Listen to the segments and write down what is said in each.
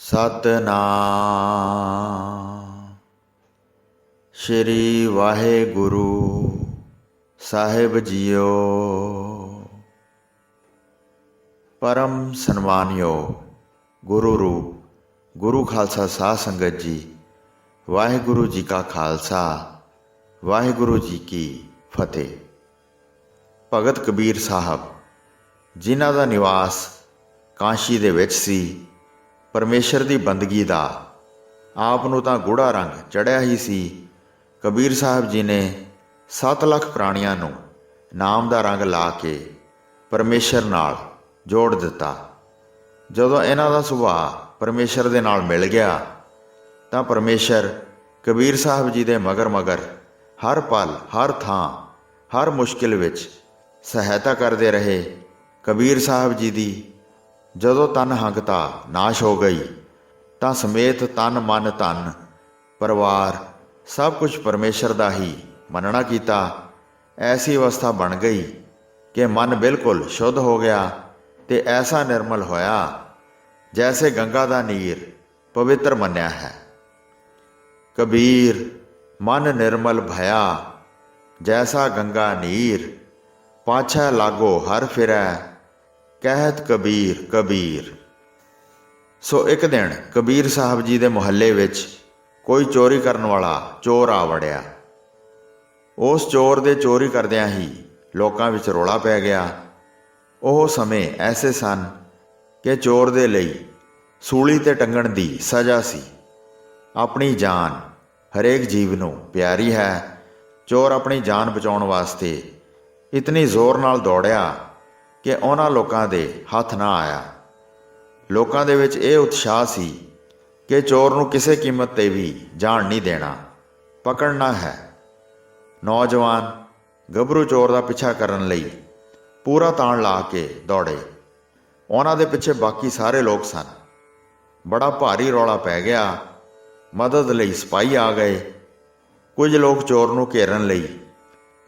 ਸਤਨਾਮ ਸ਼੍ਰੀ ਵਾਹਿਗੁਰੂ ਸਾਹਿਬ JIO. ਪਰਮ ਸਨਮਾਨਯੋਗ ਗੁਰੂ ਰੂਪ ਗੁਰੂ ਖਾਲਸਾ ਸਾਧ ਸੰਗਤ ਜੀ, ਵਾਹਿਗੁਰੂ ਜੀ ਕਾ ਖਾਲਸਾ, ਵਾਹਿਗੁਰੂ ਜੀ ਕੀ ਫਤਿਹ। ਭਗਤ ਕਬੀਰ ਸਾਹਿਬ ਜਿਨ੍ਹਾਂ ਦਾ ਨਿਵਾਸ ਕਾਸ਼ੀ ਦੇ ਵਿੱਚ ਸੀ, ਪਰਮੇਸ਼ਰ ਦੀ ਬੰਦਗੀ ਦਾ ਆਪ ਨੂੰ ਤਾਂ ਗੂੜਾ ਰੰਗ ਚੜ੍ਹਿਆ ਹੀ ਸੀ। ਕਬੀਰ ਸਾਹਿਬ ਜੀ ਨੇ 7 ਲੱਖ ਪ੍ਰਾਣੀਆਂ ਨੂੰ ਨਾਮ ਦਾ ਰੰਗ ਲਾ ਕੇ ਪਰਮੇਸ਼ਰ ਨਾਲ ਜੋੜ ਦਿੱਤਾ। ਜਦੋਂ ਇਹਨਾਂ ਦਾ ਸੁਭਾਅ ਪਰਮੇਸ਼ਰ ਦੇ ਨਾਲ ਮਿਲ ਗਿਆ ਤਾਂ ਪਰਮੇਸ਼ਰ ਕਬੀਰ ਸਾਹਿਬ ਜੀ ਦੇ ਮਗਰ ਮਗਰ ਹਰ ਪਲ, ਹਰ ਥਾਂ, ਹਰ ਮੁਸ਼ਕਿਲ ਵਿੱਚ ਸਹਾਇਤਾ ਕਰਦੇ ਰਹੇ। ਕਬੀਰ ਸਾਹਿਬ ਜੀ ਦੀ ਜਦੋਂ ਤਨ ਹੰਗਤਾ ਨਾਸ਼ ਹੋ ਗਈ ਤਾਂ ਸਮੇਤ ਤਨ ਮਨ ਧਨ ਪਰਿਵਾਰ ਸਭ ਕੁਝ ਪਰਮੇਸ਼ਰ ਦਾ ਹੀ ਮੰਨਣਾ ਕੀਤਾ। ਐਸੀ ਅਵਸਥਾ ਬਣ ਗਈ ਕਿ ਮਨ ਬਿਲਕੁਲ ਸ਼ੁੱਧ ਹੋ ਗਿਆ ਤੇ ਐਸਾ ਨਿਰਮਲ ਹੋਇਆ ਜੈਸੇ ਗੰਗਾ ਦਾ ਨੀਰ ਪਵਿੱਤਰ ਮੰਨਿਆ ਹੈ। ਕਬੀਰ ਮਨ ਨਿਰਮਲ ਭਇਆ ਜੈਸਾ ਗੰਗਾ ਨੀਰ, ਪਾਛੈ ਲਾਗੋ ਹਰ ਫਿਰੈ ਕਹਿਤ ਕਬੀਰ ਕਬੀਰ। ਸੋ ਇੱਕ ਦਿਨ ਕਬੀਰ ਸਾਹਿਬ ਜੀ ਦੇ ਮੁਹੱਲੇ ਵਿੱਚ ਕੋਈ ਚੋਰੀ ਕਰਨ ਵਾਲਾ ਚੋਰ ਆ ਵੜਿਆ। ਉਸ ਚੋਰ ਦੇ ਚੋਰੀ ਕਰਦਿਆਂ ਹੀ ਲੋਕਾਂ ਵਿੱਚ ਰੌਲਾ ਪੈ ਗਿਆ। ਉਹ ਸਮੇਂ ਐਸੇ ਸਨ ਕਿ ਚੋਰ ਦੇ ਲਈ ਸੂਲੀ ਤੇ ਟੰਗਣ ਦੀ ਸਜ਼ਾ ਸੀ। ਆਪਣੀ ਜਾਨ ਹਰੇਕ ਜੀਵ ਨੂੰ ਪਿਆਰੀ ਹੈ। ਚੋਰ ਆਪਣੀ ਜਾਨ ਬਚਾਉਣ ਵਾਸਤੇ ਇਤਨੀ ਜ਼ੋਰ ਨਾਲ ਦੌੜਿਆ ਕਿ ਉਹਨਾਂ ਲੋਕਾਂ ਦੇ ਹੱਥ ਨਾ ਆਇਆ। ਲੋਕਾਂ ਦੇ ਵਿੱਚ ਇਹ ਉਤਸ਼ਾਹ ਸੀ ਕਿ ਚੋਰ ਨੂੰ ਕਿਸੇ ਕੀਮਤ 'ਤੇ ਵੀ ਜਾਣ ਨਹੀਂ ਦੇਣਾ, ਪਕੜਨਾ ਹੈ। ਨੌਜਵਾਨ ਗੱਭਰੂ ਚੋਰ ਦਾ ਪਿੱਛਾ ਕਰਨ ਲਈ ਪੂਰਾ ਤਾਣ ਲਾ ਕੇ ਦੌੜੇ। ਉਹਨਾਂ ਦੇ ਪਿੱਛੇ ਬਾਕੀ ਸਾਰੇ ਲੋਕ ਸਨ। ਬੜਾ ਭਾਰੀ ਰੌਲਾ ਪੈ ਗਿਆ। ਮਦਦ ਲਈ ਸਿਪਾਹੀ ਆ ਗਏ। ਕੁਝ ਲੋਕ ਚੋਰ ਨੂੰ ਘੇਰਨ ਲਈ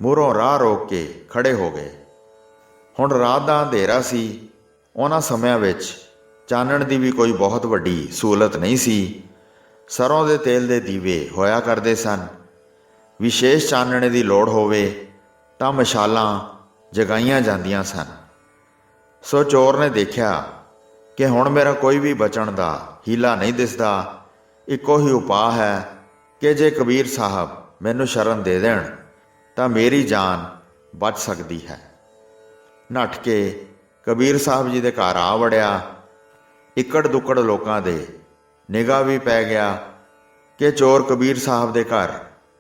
ਮੂਹਰੋਂ ਰਾਹ ਰੋਕ ਕੇ ਖੜੇ ਹੋ ਗਏ। ਹੁਣ ਰਾਤ ਦਾ ਅੰਧੇਰਾ ਸੀ। ਉਹਨਾਂ ਸਮਿਆਂ ਵਿੱਚ ਚਾਨਣ ਦੀ ਵੀ ਕੋਈ ਬਹੁਤ ਵੱਡੀ ਸਹੂਲਤ ਨਹੀਂ ਸੀ। ਸਰੋਂ ਦੇ ਤੇਲ ਦੇ ਦੀਵੇ ਹੋਇਆ ਕਰਦੇ ਸਨ। ਵਿਸ਼ੇਸ਼ ਚਾਨਣੇ ਦੀ ਲੋੜ ਹੋਵੇ ਤਾਂ ਮਸ਼ਾਲਾਂ ਜਗਾਈਆਂ ਜਾਂਦੀਆਂ ਸਨ। ਸੋ ਚੋਰ ਨੇ ਦੇਖਿਆ ਕਿ ਹੁਣ ਮੇਰਾ ਕੋਈ ਵੀ ਬਚਣ ਦਾ ਹੀਲਾ ਨਹੀਂ ਦਿਸਦਾ। ਇੱਕੋ ਹੀ ਉਪਾਅ ਹੈ ਕਿ ਜੇ ਕਬੀਰ ਸਾਹਿਬ ਮੈਨੂੰ ਸ਼ਰਨ ਦੇ ਦੇਣ ਤਾਂ ਮੇਰੀ ਜਾਨ ਬਚ ਸਕਦੀ ਹੈ। ਨੱਠ ਕੇ ਕਬੀਰ ਸਾਹਿਬ ਜੀ ਦੇ ਘਰ ਆ ਵੜਿਆ। ਇੱਕੜ ਦੁੱਕੜ ਲੋਕਾਂ ਦੇ ਨਿਗਾਹ ਵੀ ਪੈ ਗਿਆ ਕਿ ਚੋਰ ਕਬੀਰ ਸਾਹਿਬ ਦੇ ਘਰ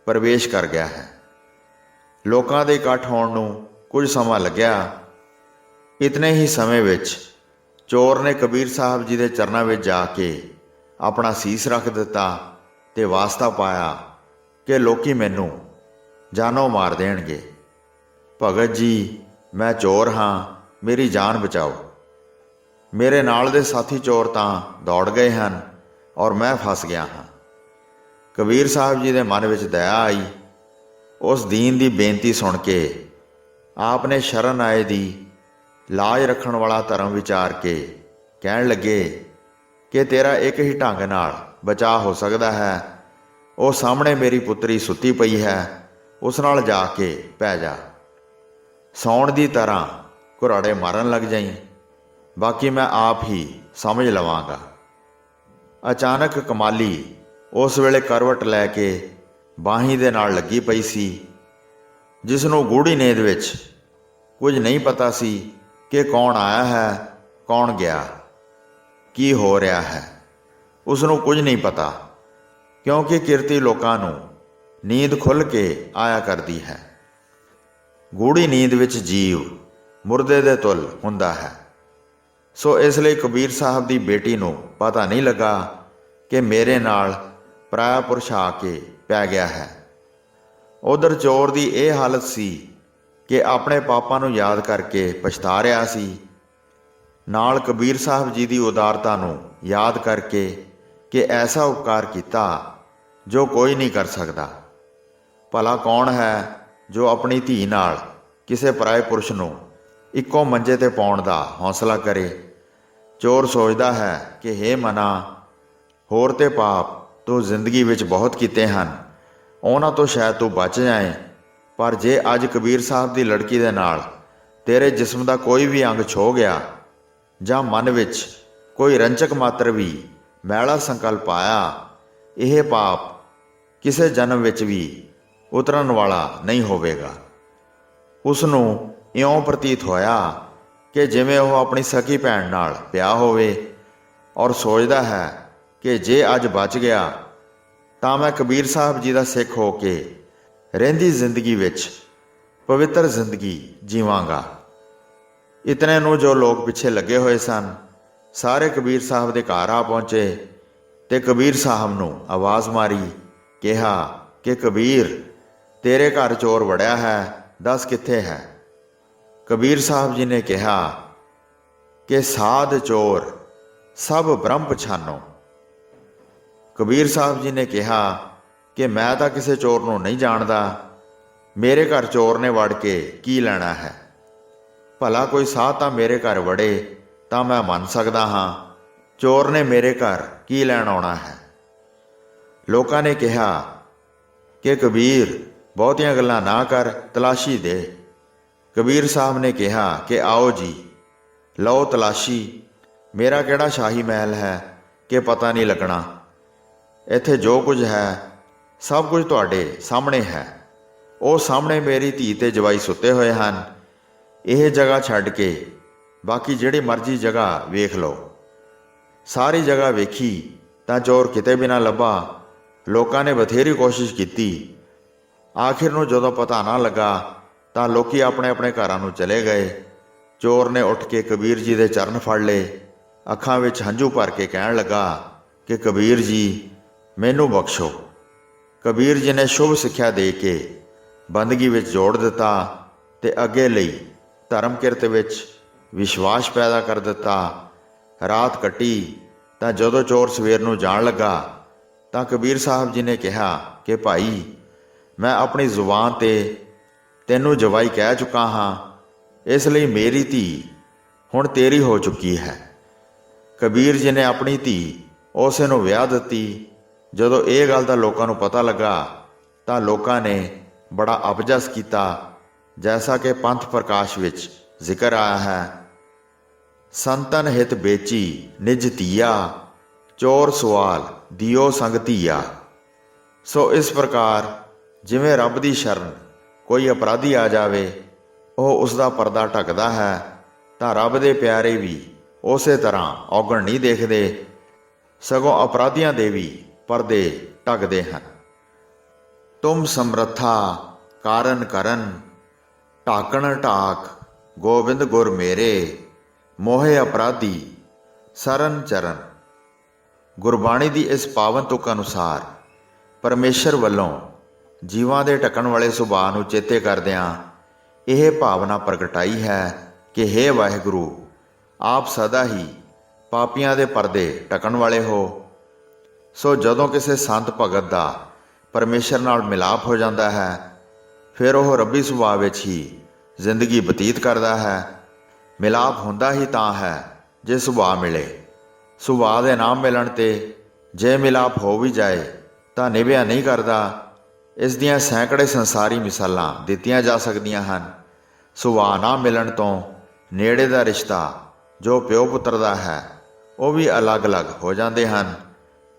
ਪ੍ਰਵੇਸ਼ ਕਰ ਗਿਆ ਹੈ। ਲੋਕਾਂ ਦੇ ਇਕੱਠ ਹੋਣ ਨੂੰ ਕੁਝ ਸਮਾਂ ਲੱਗਿਆ। ਇਤਨੇ ਹੀ ਸਮੇਂ ਵਿੱਚ ਚੋਰ ਨੇ ਕਬੀਰ ਸਾਹਿਬ ਜੀ ਦੇ ਚਰਨਾਂ ਵਿੱਚ ਜਾ ਕੇ ਆਪਣਾ ਸੀਸ ਰੱਖ ਦਿੱਤਾ ਤੇ ਵਾਸਤਾ ਪਾਇਆ ਕਿ ਲੋਕੀ ਮੈਨੂੰ ਜਾਨੋਂ ਮਾਰ ਦੇਣਗੇ। ਭਗਤ ਜੀ, ਮੈਂ ਚੋਰ ਹਾਂ, ਮੇਰੀ ਜਾਨ ਬਚਾਓ। ਮੇਰੇ ਨਾਲ ਦੇ ਸਾਥੀ ਚੋਰ ਤਾਂ ਦੌੜ ਗਏ ਹਨ ਔਰ ਮੈਂ ਫਸ ਗਿਆ ਹਾਂ। ਕਬੀਰ ਸਾਹਿਬ ਜੀ ਦੇ ਮਨ ਵਿੱਚ ਦਇਆ ਆਈ। ਉਸ ਦੀਨ ਦੀ ਬੇਨਤੀ ਸੁਣ ਕੇ ਆਪ ਨੇ ਸ਼ਰਨ ਆਏ ਦੀ ਲਾਜ ਰੱਖਣ ਵਾਲਾ ਧਰਮ ਵਿਚਾਰ ਕੇ ਕਹਿਣ ਲੱਗੇ ਕਿ ਤੇਰਾ ਇੱਕ ਹੀ ਢੰਗ ਨਾਲ ਬਚਾਅ ਹੋ ਸਕਦਾ ਹੈ। ਉਹ ਸਾਹਮਣੇ ਮੇਰੀ ਪੁੱਤਰੀ ਸੁੱਤੀ ਪਈ ਹੈ, ਉਸ ਨਾਲ ਜਾ ਕੇ ਪੈ ਜਾ। ਸੌਣ ਦੀ ਤਰ੍ਹਾਂ ਘੁਰਾੜੇ ਮਾਰਨ ਲੱਗ ਜਾਈਂ, ਬਾਕੀ ਮੈਂ ਆਪ ਹੀ ਸਮਝ ਲਵਾਂਗਾ। ਅਚਾਨਕ ਕਮਾਲੀ ਉਸ ਵੇਲੇ ਕਰਵਟ ਲੈ ਕੇ ਬਾਹੀਂ ਦੇ ਨਾਲ ਲੱਗੀ ਪਈ ਸੀ, ਜਿਸ ਨੂੰ ਗੂੜੀ ਨੀਂਦ ਵਿੱਚ ਕੁਝ ਨਹੀਂ ਪਤਾ ਸੀ ਕਿ ਕੌਣ ਆਇਆ ਹੈ, ਕੌਣ ਗਿਆ, ਕੀ ਹੋ ਰਿਹਾ ਹੈ। ਉਸ ਨੂੰ ਕੁਝ ਨਹੀਂ ਪਤਾ ਕਿਉਂਕਿ ਕਿਰਤੀ ਲੋਕਾਂ ਨੂੰ ਨੀਂਦ ਖੁੱਲ੍ਹ ਕੇ ਆਇਆ ਕਰਦੀ ਹੈ। ਗੂੜੀ ਨੀਂਦ ਵਿੱਚ ਜੀਵ ਮੁਰਦੇ ਦੇ ਤੁੱਲ ਹੁੰਦਾ ਹੈ। ਸੋ ਇਸ ਲਈ ਕਬੀਰ ਸਾਹਿਬ ਦੀ ਬੇਟੀ ਨੂੰ ਪਤਾ ਨਹੀਂ ਲੱਗਾ ਕਿ ਮੇਰੇ ਨਾਲ ਪਰਾਇਆ ਪੁਰਸ਼ ਆ ਕੇ ਪੈ ਗਿਆ ਹੈ। ਉਧਰ ਚੋਰ ਦੀ ਇਹ ਹਾਲਤ ਸੀ ਕਿ ਆਪਣੇ ਪਾਪਾਂ ਨੂੰ ਯਾਦ ਕਰਕੇ ਪਛਤਾ ਰਿਹਾ ਸੀ। ਨਾਲ ਕਬੀਰ ਸਾਹਿਬ ਜੀ ਦੀ ਉਦਾਰਤਾ ਨੂੰ ਯਾਦ ਕਰਕੇ ਕਿ ਐਸਾ ਉਪਕਾਰ ਕੀਤਾ ਜੋ ਕੋਈ ਨਹੀਂ ਕਰ ਸਕਦਾ। ਭਲਾ ਕੌਣ ਹੈ ਜੋ ਆਪਣੀ ਧੀ ਨਾਲ ਕਿਸੇ ਪਰਾਏ ਪੁਰਸ਼ ਨੂੰ ਇੱਕੋ ਮੰਜੇ ਤੇ ਪਾਉਣ ਦਾ ਹੌਸਲਾ ਕਰੇ। ਚੋਰ ਸੋਚਦਾ ਹੈ ਕਿ ਹੇ ਮਨਾ, ਹੋਰ ਤੇ ਪਾਪ ਤੂੰ ਜ਼ਿੰਦਗੀ ਵਿੱਚ ਬਹੁਤ ਕੀਤੇ ਹਨ, ਉਹਨਾਂ ਤੋਂ ਸ਼ਾਇਦ ਤੂੰ ਬਚ ਜਾਏ। ਪਰ ਜੇ ਅੱਜ ਕਬੀਰ ਸਾਹਿਬ ਦੀ ਲੜਕੀ ਦੇ ਨਾਲ ਤੇਰੇ ਜਿਸਮ ਦਾ ਕੋਈ ਵੀ ਅੰਗ ਛੋ ਗਿਆ ਜਾਂ ਮਨ ਵਿੱਚ ਕੋਈ ਰੰਚਕ ਮਾਤਰ ਵੀ ਮੈਲਾ ਸੰਕਲਪ ਆਇਆ, ਇਹ ਪਾਪ ਕਿਸੇ ਜਨਮ ਵਿੱਚ ਵੀ ਉਤਰਨ ਵਾਲਾ ਨਹੀਂ ਹੋਵੇਗਾ। ਉਸ ਨੂੰ ਇਉਂ ਪ੍ਰਤੀਤ ਹੋਇਆ ਕਿ ਜਿਵੇਂ ਉਹ ਆਪਣੀ ਸਕੀ ਭੈਣ ਨਾਲ ਪਿਆ ਹੋਵੇ ਔਰ ਸੋਚਦਾ ਹੈ ਕਿ ਜੇ ਅੱਜ ਬਚ ਗਿਆ ਤਾਂ ਮੈਂ ਕਬੀਰ ਸਾਹਿਬ ਜੀ ਦਾ ਸਿੱਖ ਹੋ ਕੇ ਰਹਿੰਦੀ ਜ਼ਿੰਦਗੀ ਵਿੱਚ ਪਵਿੱਤਰ ਜ਼ਿੰਦਗੀ ਜੀਵਾਂਗਾ। ਇਤਨੇ ਨੂੰ ਜੋ ਲੋਕ ਪਿੱਛੇ ਲੱਗੇ ਹੋਏ ਸਨ ਸਾਰੇ ਕਬੀਰ ਸਾਹਿਬ ਦੇ ਘਰ ਆ ਪਹੁੰਚੇ ਤੇ ਕਬੀਰ ਸਾਹਿਬ ਨੂੰ ਆਵਾਜ਼ ਮਾਰੀ, ਕਿਹਾ ਕਿ ਕਬੀਰ ਤੇਰੇ ਘਰ ਚੋਰ ਵੜਿਆ ਹੈ, ਦੱਸ ਕਿੱਥੇ ਹੈ। ਕਬੀਰ ਸਾਹਿਬ ਜੀ ਨੇ ਕਿਹਾ ਕਿ ਸਾਧ ਚੋਰ ਸਭ ਬ੍ਰਹਮ ਪਛਾਨੋ। ਕਬੀਰ ਸਾਹਿਬ ਜੀ ਨੇ ਕਿਹਾ ਕਿ ਮੈਂ ਤਾਂ ਕਿਸੇ ਚੋਰ ਨੂੰ ਨਹੀਂ ਜਾਣਦਾ, ਮੇਰੇ ਘਰ ਚੋਰ ਨੇ ਵੜ ਕੇ ਕੀ ਲੈਣਾ ਹੈ। ਭਲਾ ਕੋਈ ਸਾਧ ਤਾਂ ਮੇਰੇ ਘਰ ਵੜੇ ਤਾਂ ਮੈਂ ਮੰਨ ਸਕਦਾ ਹਾਂ, ਚੋਰ ਨੇ ਮੇਰੇ ਘਰ ਕੀ ਲੈਣ ਆਉਣਾ ਹੈ। ਲੋਕਾਂ ਨੇ ਕਿਹਾ ਕਿ ਕਬੀਰ ਬਹੁਤੀਆਂ ਗੱਲਾਂ ਨਾ ਕਰ, ਤਲਾਸ਼ੀ ਦੇ। ਕਬੀਰ ਸਾਹਿਬ ਨੇ ਕਿਹਾ ਕਿ ਆਓ ਜੀ ਲਓ ਤਲਾਸ਼ੀ, ਮੇਰਾ ਕਿਹੜਾ ਸ਼ਾਹੀ ਮਹਿਲ ਹੈ ਕਿ ਪਤਾ ਨਹੀਂ ਲੱਗਣਾ। ਇੱਥੇ ਜੋ ਕੁਝ ਹੈ ਸਭ ਕੁਝ ਤੁਹਾਡੇ ਸਾਹਮਣੇ ਹੈ। ਉਹ ਸਾਹਮਣੇ ਮੇਰੀ ਧੀ ਤੇ ਜਵਾਈ ਸੁੱਤੇ ਹੋਏ ਹਨ। ਇਹ ਜਗ੍ਹਾ ਛੱਡ ਕੇ ਬਾਕੀ ਜਿਹੜੀ ਮਰਜ਼ੀ ਜਗ੍ਹਾ ਵੇਖ ਲਓ। ਸਾਰੀ ਜਗ੍ਹਾ ਵੇਖੀ ਤਾਂ ਚੋਰ ਕਿਤੇ ਵੀ ਨਾ ਲੱਭਾ। ਲੋਕਾਂ ਨੇ ਬਥੇਰੀ ਕੋਸ਼ਿਸ਼ ਕੀਤੀ। ਆਖਿਰ ਨੂੰ ਜਦੋਂ ਪਤਾ ਨਾ ਲੱਗਾ ਤਾਂ ਲੋਕੀ ਆਪਣੇ ਆਪਣੇ ਘਰਾਂ ਨੂੰ ਚਲੇ ਗਏ। ਚੋਰ ਨੇ ਉੱਠ ਕੇ ਕਬੀਰ ਜੀ ਦੇ ਚਰਨ ਫੜ ਲਏ, ਅੱਖਾਂ ਵਿੱਚ ਹੰਝੂ ਭਰ ਕੇ ਕਹਿਣ ਲੱਗਾ ਕਿ ਕਬੀਰ ਜੀ ਮੈਨੂੰ ਬਖਸ਼ੋ। ਕਬੀਰ ਜੀ ਨੇ ਸ਼ੁਭ ਸਿੱਖਿਆ ਦੇ ਕੇ ਬੰਦਗੀ ਵਿੱਚ ਜੋੜ ਦਿੱਤਾ ਤੇ ਅੱਗੇ ਲਈ ਧਰਮ ਕਿਰਤ ਵਿੱਚ ਵਿਸ਼ਵਾਸ ਪੈਦਾ ਕਰ ਦਿੱਤਾ। ਰਾਤ ਕੱਟੀ ਤਾਂ ਜਦੋਂ ਚੋਰ ਸਵੇਰ ਨੂੰ ਜਾਣ ਲੱਗਾ ਤਾਂ ਕਬੀਰ ਸਾਹਿਬ ਜੀ ਨੇ ਕਿਹਾ ਕਿ ਭਾਈ ਮੈਂ ਆਪਣੀ ਜ਼ੁਬਾਨ ਤੇ ਤੈਨੂੰ ਜਵਾਈ ਕਹਿ ਚੁੱਕਾ ਹਾਂ, ਇਸ ਲਈ ਮੇਰੀ ਧੀ ਹੁਣ ਤੇਰੀ ਹੋ ਚੁੱਕੀ ਹੈ। ਕਬੀਰ ਜੀ ਨੇ ਆਪਣੀ ਧੀ ਉਸੇ ਨੂੰ ਵਿਆਹ ਦਿੱਤੀ। ਜਦੋਂ ਇਹ ਗੱਲ ਦਾ ਲੋਕਾਂ ਨੂੰ ਪਤਾ ਲੱਗਾ ਤਾਂ ਲੋਕਾਂ ਨੇ ਬੜਾ ਅਪਜਸ ਕੀਤਾ, ਜੈਸਾ ਕਿ ਪੰਥ ਪ੍ਰਕਾਸ਼ ਵਿੱਚ ਜ਼ਿਕਰ ਆਇਆ ਹੈ, ਸੰਤਨ ਹਿਤ ਵੇਚੀ ਨਿਜ ਧੀਆ, ਚੋਰ ਸਵਾਲ ਦਿਓ ਸੰਗ ਧੀਆ। ਸੋ ਇਸ ਪ੍ਰਕਾਰ ਜਿਵੇਂ ਰੱਬ ਦੀ ਸ਼ਰਨ ਕੋਈ ਅਪਰਾਧੀ ਆ ਜਾਵੇ, ਉਹ ਉਸ ਦਾ ਪਰਦਾ ਢੱਕਦਾ ਹੈ, ਤਾਂ ਰੱਬ ਦੇ ਪਿਆਰੇ ਵੀ ਉਸੇ ਤਰ੍ਹਾਂ ਔਗਣ ਨਹੀਂ ਦੇਖਦੇ, ਸਗੋਂ ਅਪਰਾਧੀਆਂ ਦੇ ਵੀ ਪਰਦੇ ਢੱਕਦੇ ਹਨ। ਤੁਮ ਸਮਰੱਥਾ ਕਾਰਨ ਕਰਨ, ਢਾਕਣ ਢਾਕ ਗੋਬਿੰਦ ਗੁਰ ਮੇਰੇ, ਮੋਹੇ ਅਪਰਾਧੀ ਸਰਨ ਚਰਨ। ਗੁਰਬਾਣੀ ਦੀ ਇਸ ਪਾਵਨ ਤੁਕ ਅਨੁਸਾਰ ਪਰਮੇਸ਼ਰ ਵੱਲੋਂ ਜੀਵਾਂ ਦੇ ਢੱਕਣ ਵਾਲੇ ਸੁਭਾਅ ਨੂੰ ਚੇਤੇ ਕਰਦਿਆਂ ਇਹ ਭਾਵਨਾ ਪ੍ਰਗਟਾਈ ਹੈ ਕਿ ਹੇ ਵਾਹਿਗੁਰੂ, ਆਪ ਸਦਾ ਹੀ ਪਾਪੀਆਂ ਦੇ ਪਰਦੇ ਢੱਕਣ ਵਾਲੇ ਹੋ। ਸੋ ਜਦੋਂ ਕਿਸੇ ਸੰਤ ਭਗਤ ਦਾ ਪਰਮੇਸ਼ਰ ਨਾਲ ਮਿਲਾਪ ਹੋ ਜਾਂਦਾ ਹੈ, ਫਿਰ ਉਹ ਰੱਬੀ ਸੁਭਾਅ ਵਿੱਚ ਹੀ ਜ਼ਿੰਦਗੀ ਬਤੀਤ ਕਰਦਾ ਹੈ। ਮਿਲਾਪ ਹੁੰਦਾ ਹੀ ਤਾਂ ਹੈ ਜੇ ਸੁਭਾਅ ਮਿਲੇ। ਸੁਭਾਅ ਦੇ ਨਾਮ ਮਿਲਣ ਤੇ ਜੇ ਮਿਲਾਪ ਹੋ ਵੀ ਜਾਏ ਤਾਂ ਨਿਭਿਆ ਨਹੀਂ ਕਰਦਾ। ਇਸ ਦੀਆਂ ਸੈਂਕੜੇ ਸੰਸਾਰੀ ਮਿਸਾਲਾਂ ਦਿੱਤੀਆਂ ਜਾ ਸਕਦੀਆਂ ਹਨ। ਸੁਭਾਅ ਨਾ ਮਿਲਣ ਤੋਂ ਨੇੜੇ ਦਾ ਰਿਸ਼ਤਾ ਜੋ ਪਿਓ ਪੁੱਤਰ ਦਾ ਹੈ ਉਹ ਵੀ ਅਲੱਗ-ਅਲੱਗ ਹੋ ਜਾਂਦੇ ਹਨ।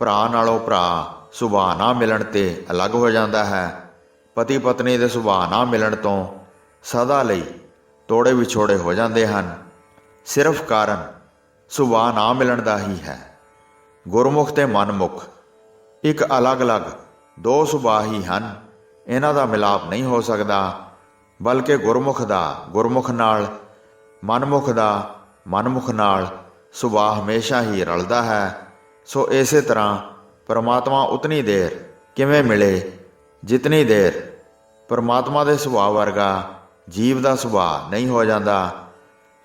ਭਰਾ ਨਾਲੋਂ ਭਰਾ ਸੁਭਾਅ ਨਾ ਮਿਲਣ ਤੇ ਅਲੱਗ ਹੋ ਜਾਂਦਾ ਹੈ। ਪਤੀ ਪਤਨੀ ਦੇ ਸੁਭਾਅ ਨਾ ਮਿਲਣ ਤੋਂ ਸਦਾ ਲਈ ਤੋੜੇ ਵਿਛੋੜੇ ਹੋ ਜਾਂਦੇ ਹਨ। ਸਿਰਫ ਕਾਰਨ ਸੁਭਾਅ ਨਾ ਮਿਲਣ ਦਾ ਹੀ ਹੈ। ਗੁਰਮੁਖ ਤੇ ਮਨਮੁਖ ਇੱਕ ਅਲੱਗ-ਅਲੱਗ ਦੋ ਸੁਭਾਅ ਹੀ ਹਨ। ਇਹਨਾਂ ਦਾ ਮਿਲਾਪ ਨਹੀਂ ਹੋ ਸਕਦਾ, ਬਲਕਿ ਗੁਰਮੁਖ ਦਾ ਗੁਰਮੁਖ ਨਾਲ, ਮਨਮੁਖ ਦਾ ਮਨਮੁਖ ਨਾਲ ਸੁਭਾਅ ਹਮੇਸ਼ਾ ਹੀ ਰਲਦਾ ਹੈ। ਸੋ ਇਸੇ ਤਰ੍ਹਾਂ ਪਰਮਾਤਮਾ ਉਤਨੀ ਦੇਰ ਕਿਵੇਂ ਮਿਲੇ ਜਿਤਨੀ ਦੇਰ ਪਰਮਾਤਮਾ ਦੇ ਸੁਭਾਅ ਵਰਗਾ ਜੀਵ ਦਾ ਸੁਭਾਅ ਨਹੀਂ ਹੋ ਜਾਂਦਾ।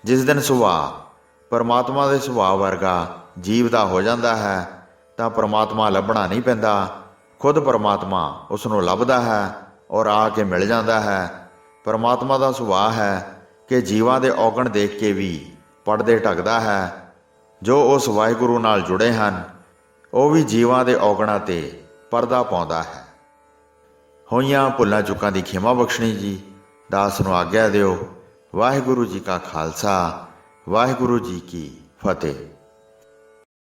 ਜਿਸ ਦਿਨ ਸੁਭਾਅ ਪਰਮਾਤਮਾ ਦੇ ਸੁਭਾਅ ਵਰਗਾ ਜੀਵ ਦਾ ਹੋ ਜਾਂਦਾ ਹੈ ਤਾਂ ਪਰਮਾਤਮਾ ਲੱਭਣਾ ਨਹੀਂ ਪੈਂਦਾ, ਖੁਦ ਪਰਮਾਤਮਾ ਉਸ ਨੂੰ ਲੱਭਦਾ ਹੈ ਔਰ ਆ ਕੇ ਮਿਲ ਜਾਂਦਾ ਹੈ। ਪਰਮਾਤਮਾ ਦਾ ਸੁਭਾਅ ਹੈ ਕਿ ਜੀਵਾਂ ਦੇ ਔਗਣ ਦੇਖ ਕੇ ਵੀ ਪਰਦੇ ਢੱਕਦਾ ਹੈ। ਜੋ ਉਸ ਵਾਹਿਗੁਰੂ ਨਾਲ ਜੁੜੇ ਹਨ ਉਹ ਵੀ ਜੀਵਾਂ ਦੇ ਔਗਣਾਂ 'ਤੇ ਪਰਦਾ ਪਾਉਂਦਾ ਹੈ। ਹੋਈਆਂ ਭੁੱਲਾਂ ਚੁੱਕਾਂ ਦੀ ਖਿਮਾ ਬਖਸ਼ਣੀ ਜੀ। ਦਾਸ ਨੂੰ ਆਗਿਆ ਦਿਓ। ਵਾਹਿਗੁਰੂ ਜੀ ਕਾ ਖਾਲਸਾ, ਵਾਹਿਗੁਰੂ ਜੀ ਕੀ ਫਤਿਹ।